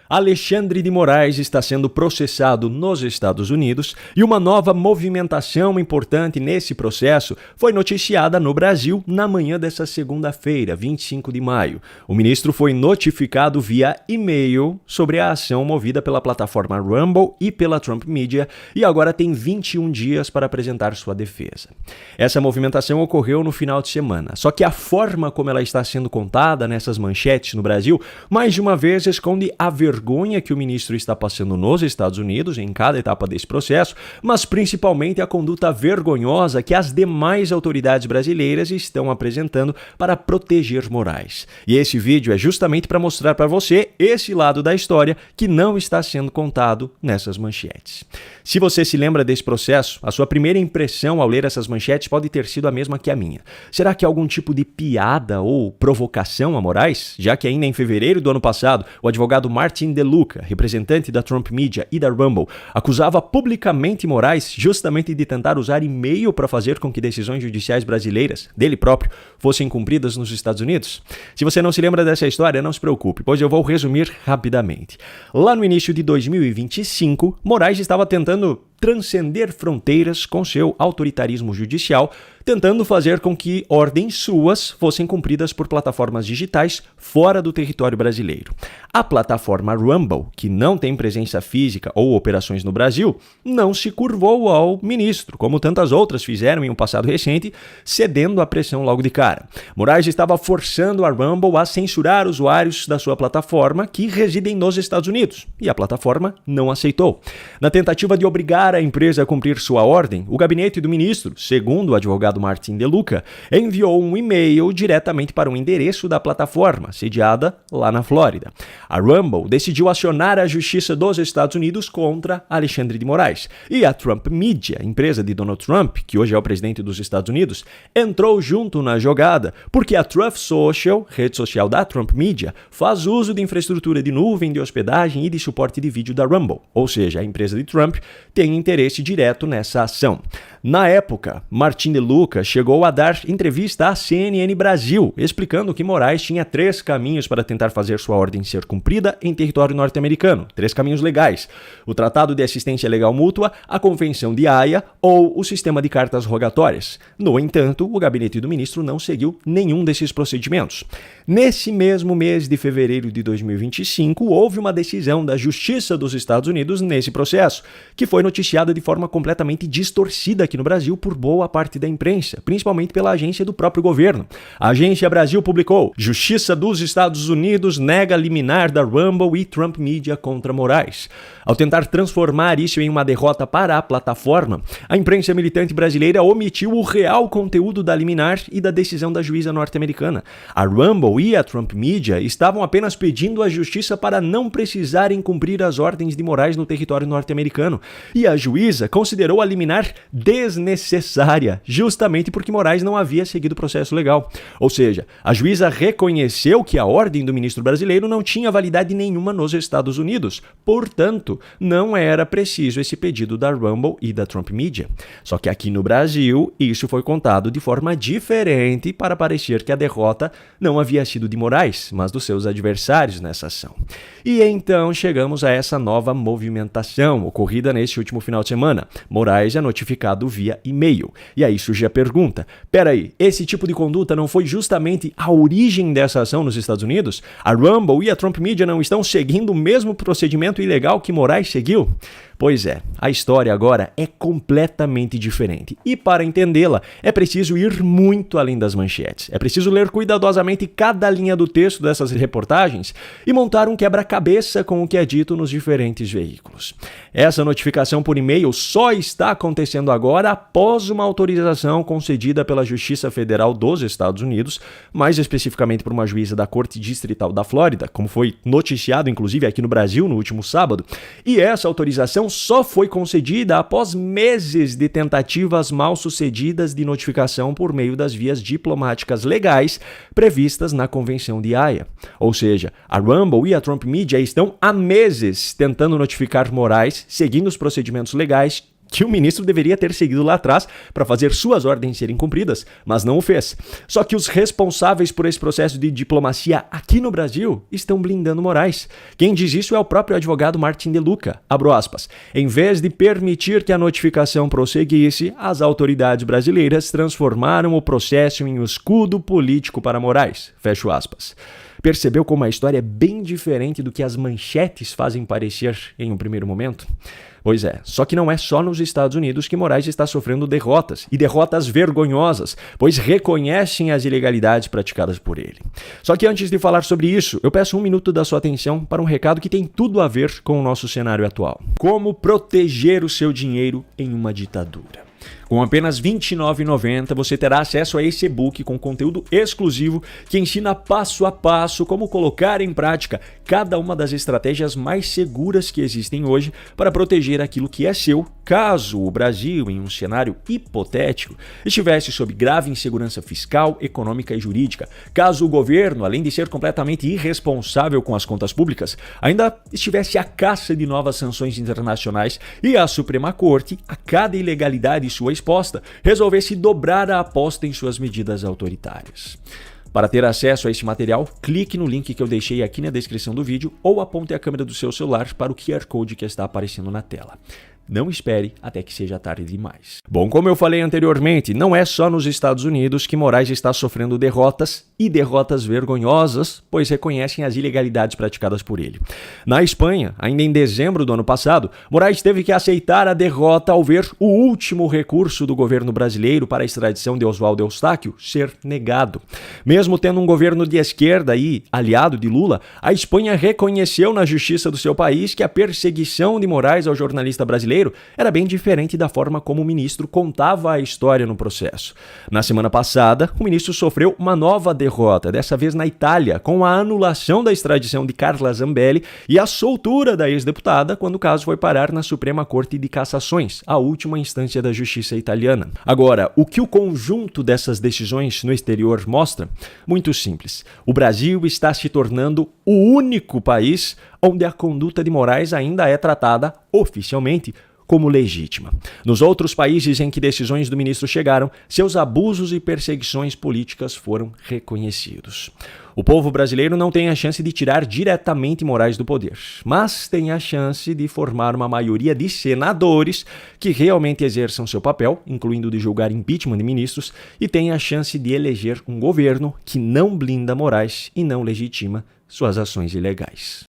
Alexandre de Moraes está sendo processado nos Estados Unidos e uma nova movimentação importante nesse processo foi noticiada no Brasil na manhã dessa segunda-feira, 25 de maio. O ministro foi notificado via e-mail sobre a ação movida pela plataforma Rumble e pela Trump Media e agora tem 21 dias para apresentar sua defesa. Essa movimentação ocorreu no final de semana, só que a forma como ela está sendo contada nessas manchetes no Brasil, mais de uma vez esconde a vergonha que o ministro está passando nos Estados Unidos em cada etapa desse processo, mas principalmente a conduta vergonhosa que as demais autoridades brasileiras estão apresentando para proteger Moraes. E esse vídeo é justamente para mostrar para você esse lado da história que não está sendo contado nessas manchetes. Se você se lembra desse processo, a sua primeira impressão ao ler essas manchetes pode ter sido a mesma que a minha. Será que há algum tipo de piada ou provocação a Moraes? Já que ainda em fevereiro do ano passado, o advogado Martin DeLuca, representante da Trump Media e da Rumble, acusava publicamente Moraes justamente de tentar usar e-mail para fazer com que decisões judiciais brasileiras, dele próprio, fossem cumpridas nos Estados Unidos? Se você não se lembra dessa história, não se preocupe, pois eu vou resumir rapidamente. Lá no início de 2025, Moraes estava tentando transcender fronteiras com seu autoritarismo judicial, tentando fazer com que ordens suas fossem cumpridas por plataformas digitais fora do território brasileiro. A plataforma Rumble, que não tem presença física ou operações no Brasil, não se curvou ao ministro, como tantas outras fizeram em um passado recente, cedendo à pressão logo de cara. Moraes estava forçando a Rumble a censurar usuários da sua plataforma que residem nos Estados Unidos, e a plataforma não aceitou. Na tentativa de obrigar a empresa a cumprir sua ordem, o gabinete do ministro, segundo o advogado Martin DeLuca, enviou um e-mail diretamente para o endereço da plataforma, sediada lá na Flórida. A Rumble decidiu acionar a Justiça dos Estados Unidos contra Alexandre de Moraes. E a Trump Media, empresa de Donald Trump, que hoje é o presidente dos Estados Unidos, entrou junto na jogada, porque a Truth Social, rede social da Trump Media, faz uso de infraestrutura de nuvem, de hospedagem e de suporte de vídeo da Rumble. Ou seja, a empresa de Trump tem interesse direto nessa ação. Na época, Martin DeLuca chegou a dar entrevista à CNN Brasil, explicando que Moraes tinha 3 caminhos para tentar fazer sua ordem ser cumprida em território norte-americano. 3 caminhos legais: o Tratado de Assistência Legal Mútua, a Convenção de Haia ou o sistema de cartas rogatórias. No entanto, o gabinete do ministro não seguiu nenhum desses procedimentos. Nesse mesmo mês de fevereiro de 2025, houve uma decisão da Justiça dos Estados Unidos nesse processo, que foi noticiada de forma completamente distorcida aqui no Brasil por boa parte da imprensa, principalmente pela agência do próprio governo. A Agência Brasil publicou: Justiça dos Estados Unidos nega liminar da Rumble e Trump Media contra Moraes. Ao tentar transformar isso em uma derrota para a plataforma, a imprensa militante brasileira omitiu o real conteúdo da liminar e da decisão da juíza norte-americana. A Rumble e a Trump Media estavam apenas pedindo à justiça para não precisarem cumprir as ordens de Moraes no território norte-americano, e a juíza considerou a liminar desnecessária, justamente porque Moraes não havia seguido o processo legal. Ou seja, a juíza reconheceu que a ordem do ministro brasileiro não tinha validade nenhuma nos Estados Unidos, portanto, não era preciso esse pedido da Rumble e da Trump Media. Só que aqui no Brasil, isso foi contado de forma diferente para parecer que a derrota não havia sido de Moraes, mas dos seus adversários nessa ação. E então chegamos a essa nova movimentação ocorrida nesse último final de semana. Moraes é notificado via e-mail. E aí surge a pergunta: peraí, esse tipo de conduta não foi justamente a origem dessa ação nos Estados Unidos? A Rumble e a Trump Media não estão seguindo o mesmo procedimento ilegal que Moraes seguiu? Pois é, a história agora é completamente diferente. E para entendê-la, é preciso ir muito além das manchetes. É preciso ler cuidadosamente cada linha do texto dessas reportagens e montar um quebra-cabeça com o que é dito nos diferentes veículos. Essa notificação por e-mail só está acontecendo agora após uma autorização concedida pela Justiça Federal dos Estados Unidos, mais especificamente por uma juíza da Corte Distrital da Flórida, como foi noticiado inclusive aqui no Brasil no último sábado. E essa autorização só foi concedida após meses de tentativas mal-sucedidas de notificação por meio das vias diplomáticas legais previstas na Convenção de Haia. Ou seja, a Rumble e a Trump Media estão há meses tentando notificar Moraes, seguindo os procedimentos legais que o ministro deveria ter seguido lá atrás para fazer suas ordens serem cumpridas, mas não o fez. Só que os responsáveis por esse processo de diplomacia aqui no Brasil estão blindando Moraes. Quem diz isso é o próprio advogado Martin de Luca. Abro aspas. Em vez de permitir que a notificação prosseguisse, as autoridades brasileiras transformaram o processo em um escudo político para Moraes. Fecho aspas. Percebeu como a história é bem diferente do que as manchetes fazem parecer em um primeiro momento? Pois é, só que não é só nos Estados Unidos que Moraes está sofrendo derrotas, e derrotas vergonhosas, pois reconhecem as ilegalidades praticadas por ele. Só que antes de falar sobre isso, eu peço um minuto da sua atenção para um recado que tem tudo a ver com o nosso cenário atual. Como proteger o seu dinheiro em uma ditadura. Com apenas R$ 29,90 você terá acesso a esse e-book com conteúdo exclusivo que ensina passo a passo como colocar em prática cada uma das estratégias mais seguras que existem hoje para proteger aquilo que é seu, caso o Brasil, em um cenário hipotético, estivesse sob grave insegurança fiscal, econômica e jurídica, caso o governo, além de ser completamente irresponsável com as contas públicas, ainda estivesse à caça de novas sanções internacionais e a Suprema Corte, a cada ilegalidade sua exposta, resolvesse dobrar a aposta em suas medidas autoritárias. Para ter acesso a esse material, clique no link que eu deixei aqui na descrição do vídeo ou aponte a câmera do seu celular para o QR Code que está aparecendo na tela. Não espere até que seja tarde demais. Bom, como eu falei anteriormente, não é só nos Estados Unidos que Moraes está sofrendo derrotas e derrotas vergonhosas, pois reconhecem as ilegalidades praticadas por ele. Na Espanha, ainda em dezembro do ano passado, Moraes teve que aceitar a derrota ao ver o último recurso do governo brasileiro para a extradição de Oswaldo Eustáquio ser negado. Mesmo tendo um governo de esquerda e aliado de Lula, a Espanha reconheceu na justiça do seu país que a perseguição de Moraes ao jornalista brasileiro era bem diferente da forma como o ministro contava a história no processo. Na semana passada, o ministro sofreu uma nova derrota, dessa vez na Itália, com a anulação da extradição de Carla Zambelli e a soltura da ex-deputada quando o caso foi parar na Suprema Corte de Cassações, a última instância da justiça italiana. Agora, o que o conjunto dessas decisões no exterior mostra? Muito simples. O Brasil está se tornando o único país onde a conduta de Moraes ainda é tratada, oficialmente, como legítima. Nos outros países em que decisões do ministro chegaram, seus abusos e perseguições políticas foram reconhecidos. O povo brasileiro não tem a chance de tirar diretamente Moraes do poder, mas tem a chance de formar uma maioria de senadores que realmente exerçam seu papel, incluindo de julgar impeachment de ministros, e tem a chance de eleger um governo que não blinda Moraes e não legitima suas ações ilegais.